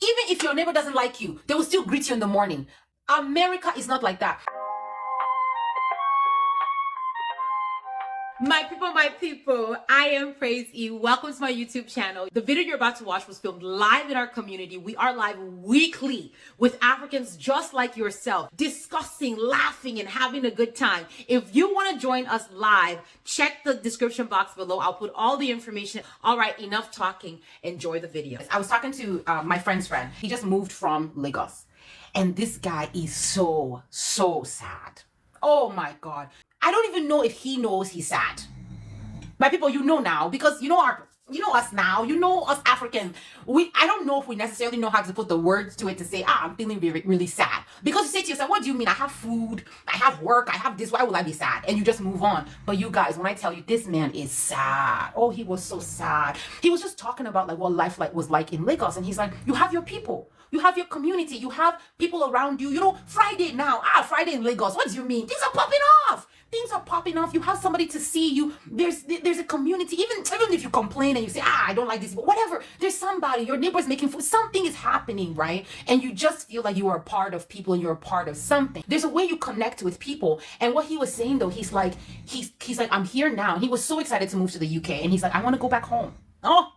Even if your neighbor doesn't like you, they will still greet you in the morning. America is not like that. My people, I am Praisee. Welcome to my YouTube channel. The video you're about to watch was filmed live in our community. We are live weekly with Africans just like yourself, discussing, laughing, and having a good time. If you want to join us live, check the description box below. I'll put all the information. All right, enough talking. Enjoy the video. I was talking to my friend's friend. He just moved from Lagos. And this guy is so sad. Oh my God. I don't even know if he knows he's sad. My people, you know now, because you know us now, you know us Africans. I don't know if we necessarily know how to put the words to it to say, I'm feeling really, really sad. Because you say to yourself, what do you mean? I have food, I have work, I have this, why will I be sad? And you just move on. But you guys, when I tell you, this man is sad. Oh, he was so sad. He was just talking about like what life was like in Lagos. And he's like, you have your people. You have your community. You have people around you. You know, Friday now. Friday in Lagos. What do you mean? Things are popping off. Things are popping off. You have somebody to see you. There's a community. Even if you complain and you say, I don't like this, but whatever. There's somebody. Your neighbor's making food. Something is happening, right? And you just feel like you are a part of people and you're a part of something. There's a way you connect with people. And what he was saying though, he's like, I'm here now. He was so excited to move to the UK. And he's like, I want to go back home. Oh.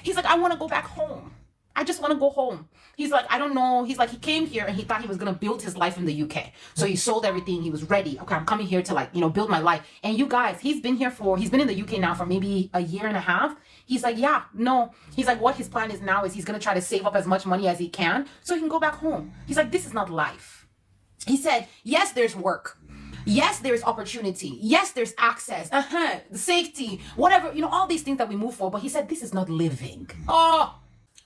He's like, I want to go back home. I just want to go home. He's like, I don't know. He's like, he came here and he thought he was going to build his life in the UK. So he sold everything. He was ready. Okay, I'm coming here to build my life. And you guys, he's been in the UK now for maybe a year and a half. He's like, yeah, no. He's like, what his plan is now is he's going to try to save up as much money as he can so he can go back home. He's like, this is not life. He said, yes, there's work. Yes, there's opportunity. Yes, there's access. The safety, whatever, all these things that we move for. But he said, this is not living. Oh,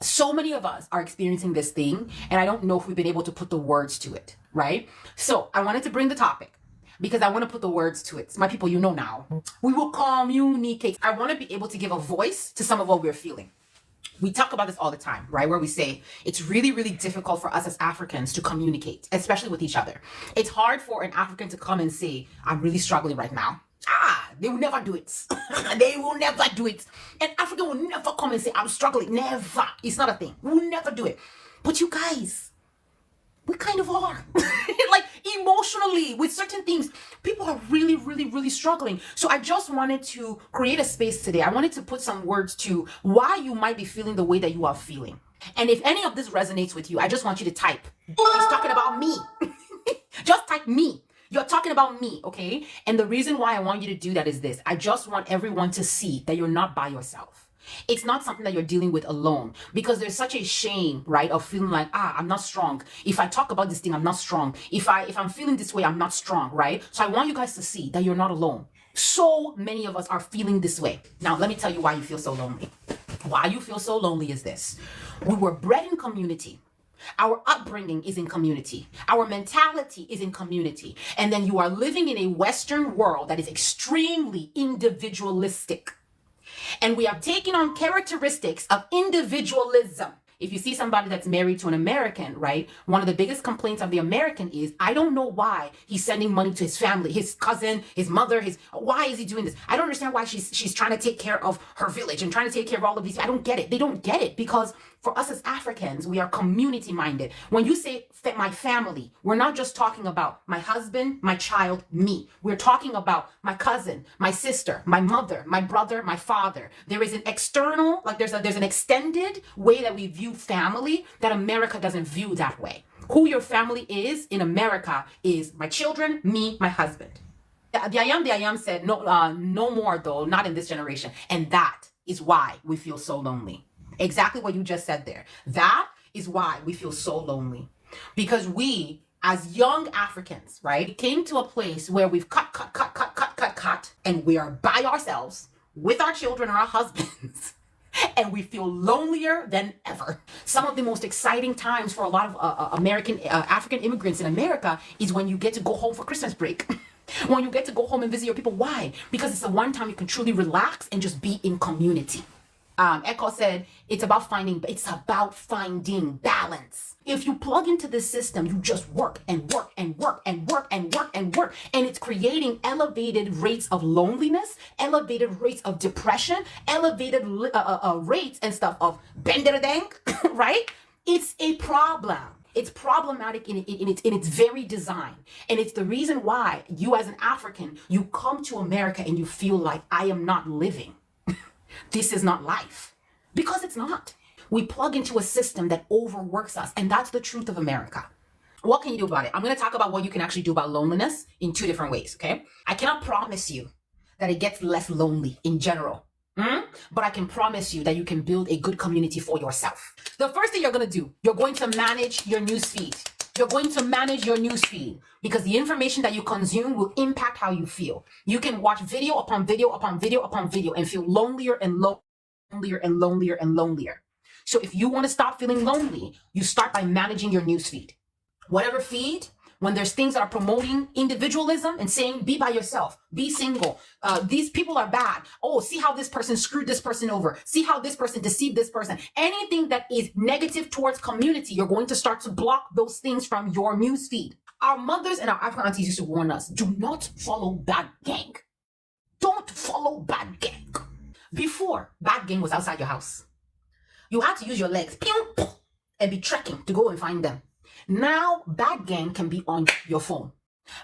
so many of us are experiencing this thing, and I don't know if we've been able to put the words to it, right? So I wanted to bring the topic because I want to put the words to it. My people, you know now. We will communicate. I want to be able to give a voice to some of what we're feeling. We talk about this all the time, right? Where we say it's really, really difficult for us as Africans to communicate, especially with each other. It's hard for an African to come and say, I'm really struggling right now. They will never do it. They will never do it. An African will never come and say, I'm struggling. Never. It's not a thing. We'll never do it. But you guys, we kind of are. Like emotionally, with certain things, people are really, really, really struggling. So I just wanted to create a space today. I wanted to put some words to why you might be feeling the way that you are feeling. And if any of this resonates with you, I just want you to type, he's talking about me. Just type me. You're talking about me, okay? And the reason why I want you to do that is this. I just want everyone to see that you're not by yourself. It's not something that you're dealing with alone, because there's such a shame, right, of feeling like, I'm not strong. If I talk about this thing, I'm not strong. If I'm feeling this way, I'm not strong, right? So I want you guys to see that you're not alone. So many of us are feeling this way. Now, let me tell you why you feel so lonely. Why you feel so lonely is this. We were bred in community. Our upbringing is in community. Our mentality is in community. And then you are living in a Western world that is extremely individualistic. And we are taking on characteristics of individualism. If you see somebody that's married to an American, right? One of the biggest complaints of the American is, I don't know why he's sending money to his family, his cousin, his mother, why is he doing this? I don't understand why she's trying to take care of her village and trying to take care of all of these. I don't get it. They don't get it because for us as Africans, we are community minded. When you say my family, we're not just talking about my husband, my child, me. We're talking about my cousin, my sister, my mother, my brother, my father. There is an external, there's an extended way that we view family that America doesn't view that way. Who your family is in America is my children, me, my husband. The I am said, no more though, not in this generation. And that is why we feel so lonely. Exactly what you just said there. That is why we feel so lonely. Because we, as young Africans, right, came to a place where we've cut, and we are by ourselves with our children or our husbands. And we feel lonelier than ever. Some of the most exciting times for a lot of African immigrants in America is when you get to go home for Christmas break. When you get to go home and visit your people. Why? Because it's the one time you can truly relax and just be in community. Echo said, it's about finding balance. If you plug into this system, you just work and work and work and work and work and work. And it's creating elevated rates of loneliness, elevated rates of depression, elevated rates and stuff of benderdang, right? It's a problem. It's problematic in its very design. And it's the reason why you as an African, you come to America and you feel like I am not living. This is not life. Because it's not. We plug into a system that overworks us. And that's the truth of America. What can you do about it? I'm going to talk about what you can actually do about loneliness in 2 different ways, okay? I cannot promise you that it gets less lonely in general. But I can promise you that you can build a good community for yourself. The first thing you're going to do, you're going to manage your news feed. You're going to manage your news feed because the information that you consume will impact how you feel. You can watch video upon video upon video upon video and feel lonelier and lonelier and lonelier and lonelier. So if you want to stop feeling lonely, you start by managing your news feed. Whatever feed, when there's things that are promoting individualism and saying, be by yourself, be single, these people are bad. Oh, see how this person screwed this person over. See how this person deceived this person. Anything that is negative towards community, you're going to start to block those things from your news feed. Our mothers and our African aunties used to warn us, do not follow bad gang. Don't follow bad gang. Before, bad gang was outside your house. You had to use your legs and be trekking to go and find them. Now, bad gang can be on your phone.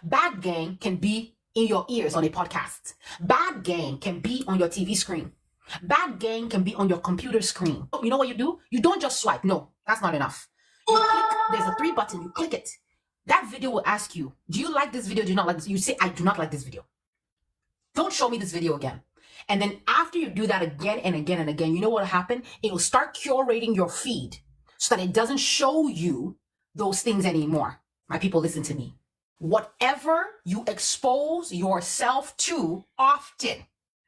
Bad gang can be in your ears on a podcast. Bad gang can be on your TV screen. Bad gang can be on your computer screen. You know what you do? You don't just swipe. No, that's not enough. You click, there's a 3 button, you click it. That video will ask you, do you like this video? Do you not like this? You say, I do not like this video. Don't show me this video again. And then after you do that again and again and again, you know what will happen? It will start curating your feed so that it doesn't show you those things anymore. My people, listen to me. Whatever you expose yourself to often,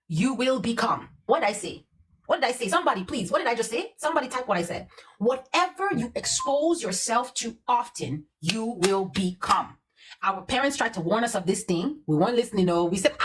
you will become. What did I say? What did I say? Somebody, please. What did I just say? Somebody type what I said. Whatever you expose yourself to often, you will become. Our parents tried to warn us of this thing. We weren't listening. No, we said,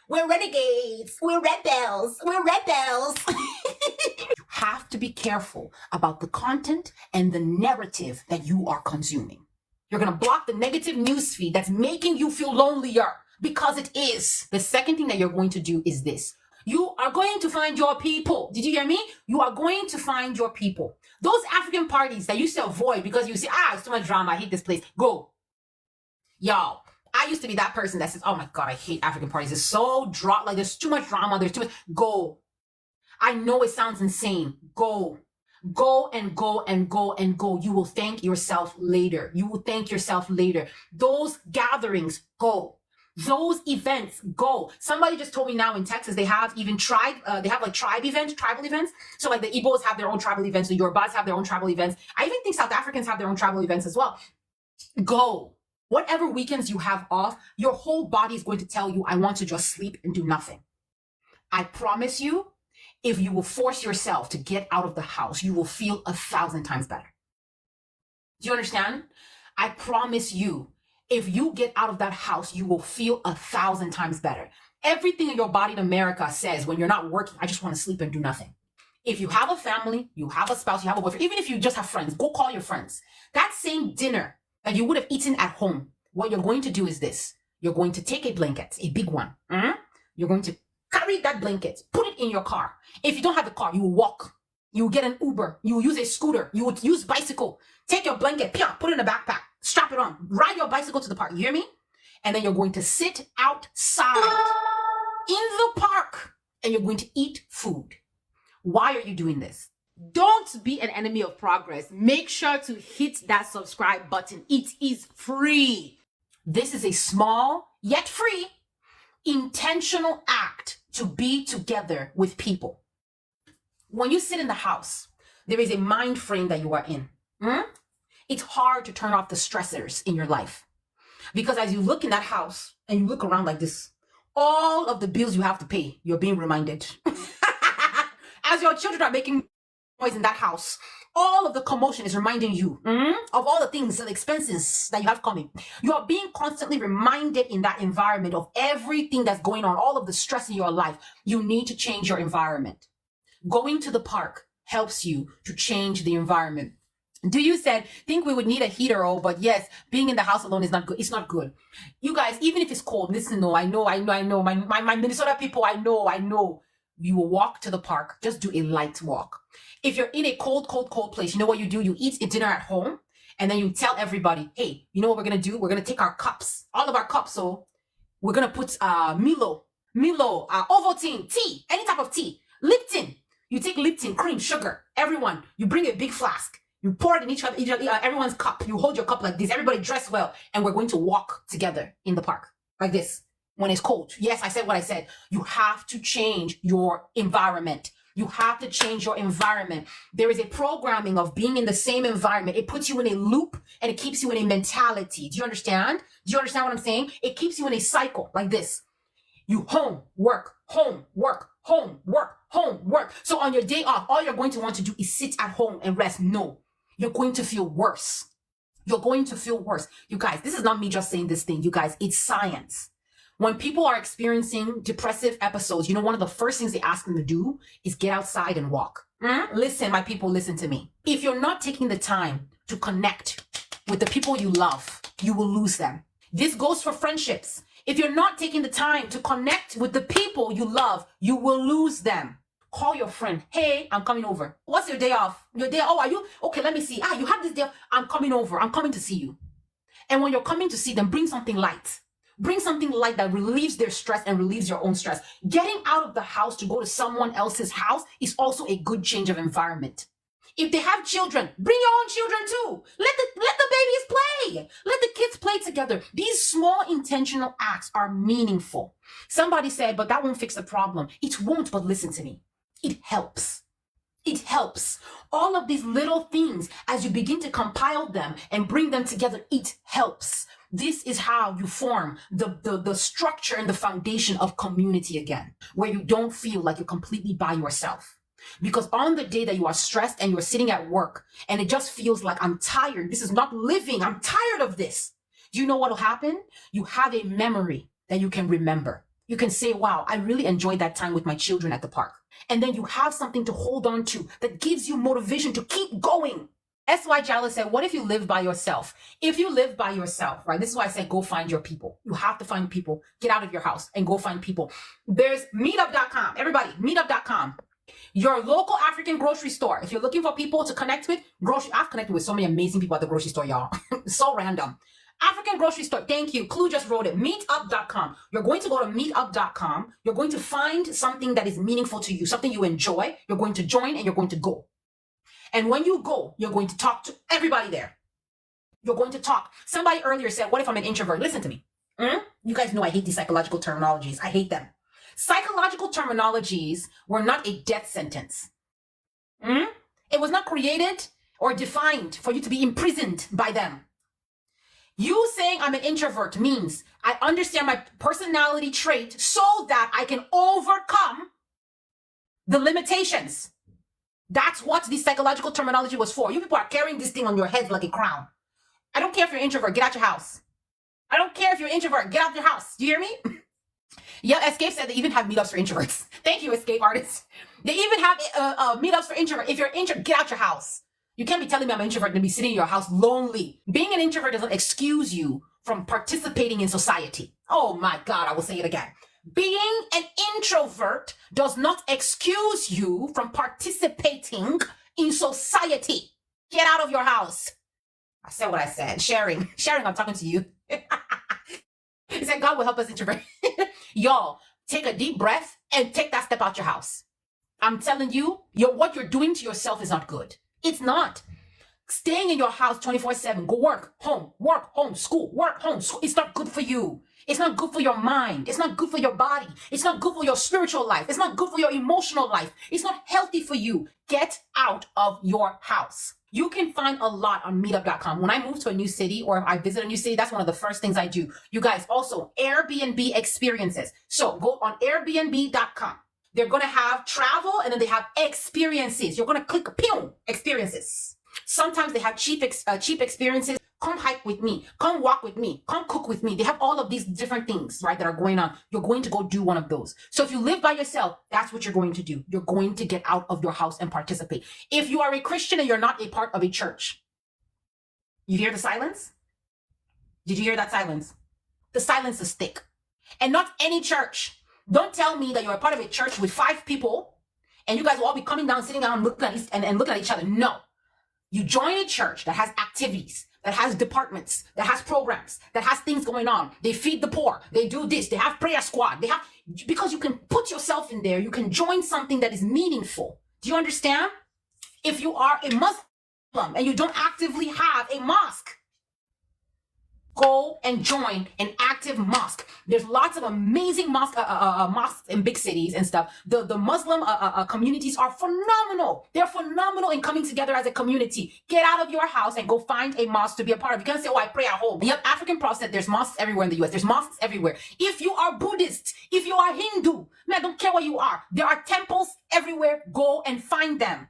we're renegades. We're rebels. We're rebels. You have to be careful about the content and the narrative that you are consuming. You're going to block the negative news feed that's making you feel lonelier because it is. The second thing that you're going to do is this. You are going to find your people. Did you hear me? You are going to find your people. Those African parties that you used to avoid because you say, it's too much drama. I hate this place. Go. Y'all, I used to be that person that says, oh my God, I hate African parties. It's so like there's too much drama. There's too much. Go. I know it sounds insane. Go. Go and go and go and go. You will thank yourself later. You will thank yourself later. Those gatherings, go. Those events, go. Somebody just told me now in Texas, they have even tribal events. So like the Igbos have their own tribal events. The Yorubas have their own tribal events. I even think South Africans have their own tribal events as well. Go. Whatever weekends you have off, your whole body is going to tell you, I want to just sleep and do nothing. I promise you, if you will force yourself to get out of the house, you will feel 1,000 times better. Do you understand? I promise you, if you get out of that house, you will feel 1,000 times better. Everything in your body in America says when you're not working, I just want to sleep and do nothing. If you have a family, you have a spouse, you have a boyfriend, even if you just have friends, go call your friends. That same dinner that you would have eaten at home, what you're going to do is this. You're going to take a blanket, a big one. You're going to carry that blanket, put it in your car. If you don't have a car, you will walk. You will get an Uber. You will use a scooter. You will use bicycle. Take your blanket, put it in a backpack, strap it on, ride your bicycle to the park. You hear me? And then you're going to sit outside in the park and you're going to eat food. Why are you doing this? Don't be an enemy of progress. Make sure to hit that subscribe button. It is free. This is a small, yet free, intentional act to be together with people. When you sit in the house, there is a mind frame that you are in. It's hard to turn off the stressors in your life. Because as you look in that house and you look around like this, all of the bills you have to pay, you're being reminded. As your children are making noise in that house, all of the commotion is reminding you of all the things, the expenses that you have coming. You are being constantly reminded in that environment of everything that's going on, all of the stress in your life. You need to change your environment. Going to the park helps you to change the environment. Do you said, think we would need a heater, but yes, being in the house alone is not good. It's not good. You guys, even if it's cold, listen, no, I know. My Minnesota people, I know. You will walk to the park. Just do a light walk. If you're in a cold place, you know what you do? You eat dinner at home, and then you tell everybody, hey, you know what we're going to do? We're going to take our cups, all of our cups. So we're going to put Milo, Ovaltine, tea, any type of tea, Lipton. You take Lipton, cream, sugar, everyone. You bring a big flask. You pour it in everyone's cup. You hold your cup like this. Everybody dress well. And we're going to walk together in the park like this when it's cold. Yes, I said what I said. You have to change your environment. You have to change your environment. There is a programming of being in the same environment. It puts you in a loop and it keeps you in a mentality. Do you understand? Do you understand what I'm saying? It keeps you in a cycle like this. You home, work, home, work, home, work, home, work. So on your day off, all you're going to want to do is sit at home and rest. No. You're going to feel worse. You're going to feel worse. You guys, this is not me just saying this thing. You guys, it's science. When people are experiencing depressive episodes, you know, one of the first things they ask them to do is get outside and walk. Listen, my people, listen to me. If you're not taking the time to connect with the people you love, you will lose them. This goes for friendships. If you're not taking the time to connect with the people you love, you will lose them. Call your friend. Hey, I'm coming over. What's your day off? Your day, are you? Okay, let me see. You have this day off. I'm coming over. I'm coming to see you. And when you're coming to see them, bring something light. Bring something light that relieves their stress and relieves your own stress. Getting out of the house to go to someone else's house is also a good change of environment. If they have children, bring your own children too. Let the babies play. Let the kids play together. These small intentional acts are meaningful. Somebody said, but that won't fix the problem. It won't, but listen to me. It helps. It helps. All of these little things, as you begin to compile them and bring them together, it helps. This is how you form the structure and the foundation of community again, where you don't feel like you're completely by yourself. Because on the day that you are stressed and you're sitting at work and it just feels like I'm tired, this is not living, I'm tired of this. Do you know what will happen? You have a memory that you can remember. You can say, wow, I really enjoyed that time with my children at the park. And then you have something to hold on to that gives you motivation to keep going. S.Y. Jala said, what if you live by yourself? If you live by yourself, right? This is why I said, go find your people. You have to find people. Get out of your house and go find people. There's meetup.com. Everybody, meetup.com. Your local African grocery store. If you're looking for people to connect with, I've connected with so many amazing people at the grocery store, y'all. So random. African grocery store. Thank you. Clue just wrote it. Meetup.com. You're going to go to meetup.com. You're going to find something that is meaningful to you, something you enjoy. You're going to join and you're going to go. And when you go, you're going to talk to everybody there. You're going to talk. Somebody earlier said, what if I'm an introvert? Listen to me. You guys know I hate these psychological terminologies. I hate them. Psychological terminologies were not a death sentence. It was not created or defined for you to be imprisoned by them. You saying I'm an introvert means I understand my personality trait so that I can overcome the limitations. That's what the psychological terminology was for. You people are carrying this thing on your heads like a crown. I don't care if you're an introvert, get out your house. I don't care if you're an introvert, get out your house. Do you hear me? Yeah, Escape said they even have meetups for introverts. Thank you, Escape artists. They even have meetups for introverts. If you're an introvert, get out your house. You can't be telling me I'm an introvert and be sitting in your house lonely. Being an introvert doesn't excuse you from participating in society. Oh my God, I will say it again. Being an introvert does not excuse you from participating in society. Get out of your house. I said what I said. Sharing, I'm talking to you. He said, God will help us introvert. Y'all, take a deep breath and take that step out your house. I'm telling you, what you're doing to yourself is not good. It's not. Staying in your house 24/7, go work, home, school, work, home, school. It's not good for you. It's not good for your mind. It's not good for your body. It's not good for your spiritual life. It's not good for your emotional life. It's not healthy for you. Get out of your house. You can find a lot on meetup.com. When I move to a new city or if I visit a new city, that's one of the first things I do. You guys, also Airbnb experiences. So go on airbnb.com. They're going to have travel and then they have experiences. You're going to click experiences. Sometimes they have cheap experiences. Come hike with me. Come walk with me. Come cook with me. They have all of these different things, right, that are going on. You're going to go do one of those. So if you live by yourself, that's what you're going to do. You're going to get out of your house and participate. If you are a Christian and you're not a part of a church, you hear the silence? Did you hear that silence? The silence is thick. And not any church. Don't tell me that you're a part of a church with 5 people and you guys will all be coming down, sitting down, looking at each other. No. You join a church that has activities, that has departments, that has programs, that has things going on. They feed the poor. They do this. They have prayer squad. Because you can put yourself in there. You can join something that is meaningful. Do you understand? If you are a Muslim and you don't actively have a mosque, go and join an active mosque. There's lots of amazing mosques in big cities and stuff. The Muslim communities are phenomenal. They're phenomenal in coming together as a community. Get out of your house and go find a mosque to be a part of. You can't say, oh, I pray at home. Yep, African Protestant, there's mosques everywhere in the US. There's mosques everywhere. If you are Buddhist, if you are Hindu, man, I don't care what you are. There are temples everywhere. Go and find them.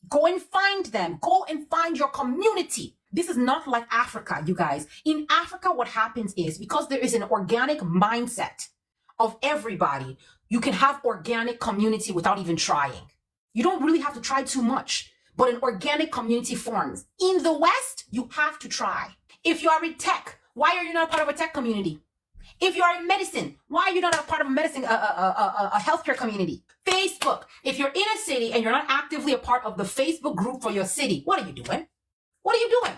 Go and find them. Go and find your community. This is not like Africa, you guys. In Africa, what happens is because there is an organic mindset of everybody, you can have organic community without even trying. You don't really have to try too much, but an organic community forms. In the West, you have to try. If you are in tech, why are you not part of a tech community? If you are in medicine, why are you not a part of a medicine, a healthcare community? Facebook, if you're in a city and you're not actively a part of the Facebook group for your city, what are you doing? What are you doing?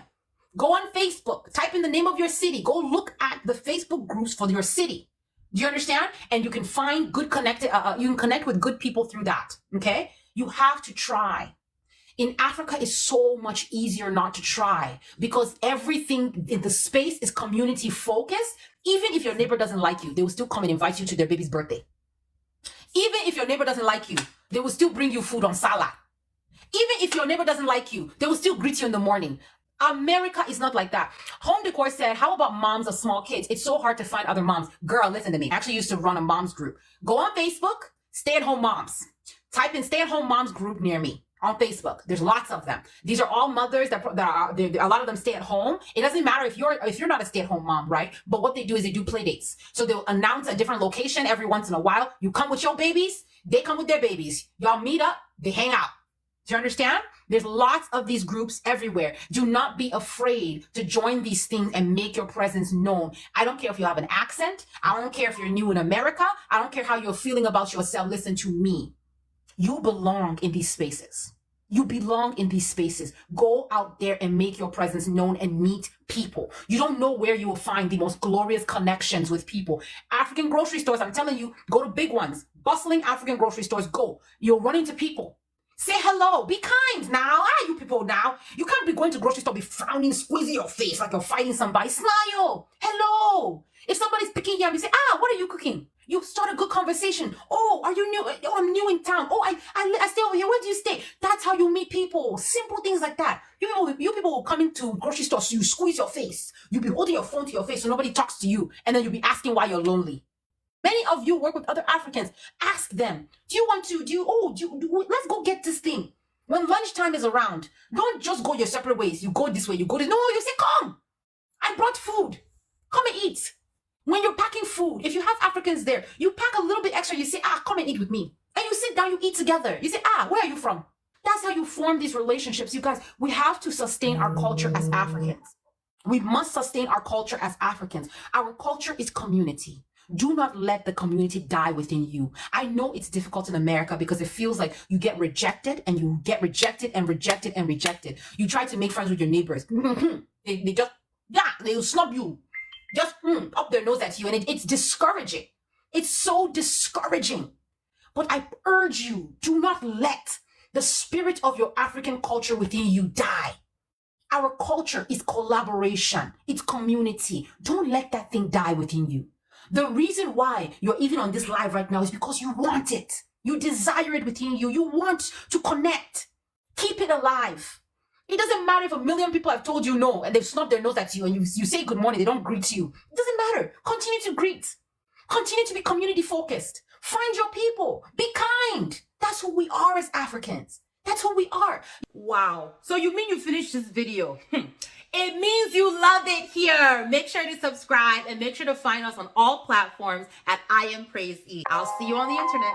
Go on Facebook, type in the name of your city, go look at the Facebook groups for your city. Do you understand? And you can find good you can connect with good people through that, okay? You have to try. In Africa, it's so much easier not to try because everything in the space is community focused. Even if your neighbor doesn't like you, they will still come and invite you to their baby's birthday. Even if your neighbor doesn't like you, they will still bring you food on salad. Even if your neighbor doesn't like you, they will still greet you in the morning. America is not like that. Home Decor said, how about moms of small kids? It's so hard to find other moms. Girl, listen to me. I actually used to run a mom's group. Go on Facebook, stay-at-home moms. Type in stay-at-home moms group near me on Facebook. There's lots of them. These are all mothers that are, a lot of them stay at home. It doesn't matter if you're not a stay-at-home mom, right? But what they do is they do play dates. So they'll announce a different location every once in a while. You come with your babies, they come with their babies. Y'all meet up, they hang out. Do you understand? There's lots of these groups everywhere. Do not be afraid to join these things and make your presence known. I don't care if you have an accent. I don't care if you're new in America. I don't care how you're feeling about yourself. Listen to me. You belong in these spaces. You belong in these spaces. Go out there and make your presence known and meet people. You don't know where you will find the most glorious connections with people. African grocery stores, I'm telling you, go to big ones. Bustling African grocery stores, go. You'll run into people. Say hello. Be kind now. You people now. You can't be going to grocery store, be frowning, squeezing your face like you're fighting somebody. Smile. Hello. If somebody's picking you up, you say, what are you cooking? You start a good conversation. Oh, are you new? Oh, I'm new in town. Oh, I stay over here. Where do you stay? That's how you meet people. Simple things like that. You people will come into grocery stores, so you squeeze your face. You'll be holding your phone to your face so nobody talks to you. And then you'll be asking why you're lonely. Many of you work with other Africans. Ask them, let's go get this thing. When lunchtime is around, don't just go your separate ways. You go this way, you go this. No, you say, come. I brought food. Come and eat. When you're packing food, if you have Africans there, you pack a little bit extra. You say, come and eat with me. And you sit down, you eat together. You say, where are you from? That's how you form these relationships. You guys, we have to sustain our culture as Africans. We must sustain our culture as Africans. Our culture is community. Do not let the community die within you. I know it's difficult in America because it feels like you get rejected and you get rejected and rejected and rejected. You try to make friends with your neighbors. They'll snub you. Just up their nose at you. And it's discouraging. It's so discouraging. But I urge you, do not let the spirit of your African culture within you die. Our culture is collaboration. It's community. Don't let that thing die within you. The reason why you're even on this live right now is because you want it. You desire it within you. You want to connect. Keep it alive. It doesn't matter if 1 million people have told you no and they've snubbed their nose at you and you say good morning, they don't greet you. It doesn't matter. Continue to greet. Continue to be community focused. Find your people. Be kind. That's who we are as Africans. That's who we are. Wow. So you mean you finished this video? It means you love it here. Make sure to subscribe and make sure to find us on all platforms at I Am Praise E. I'll see you on the internet.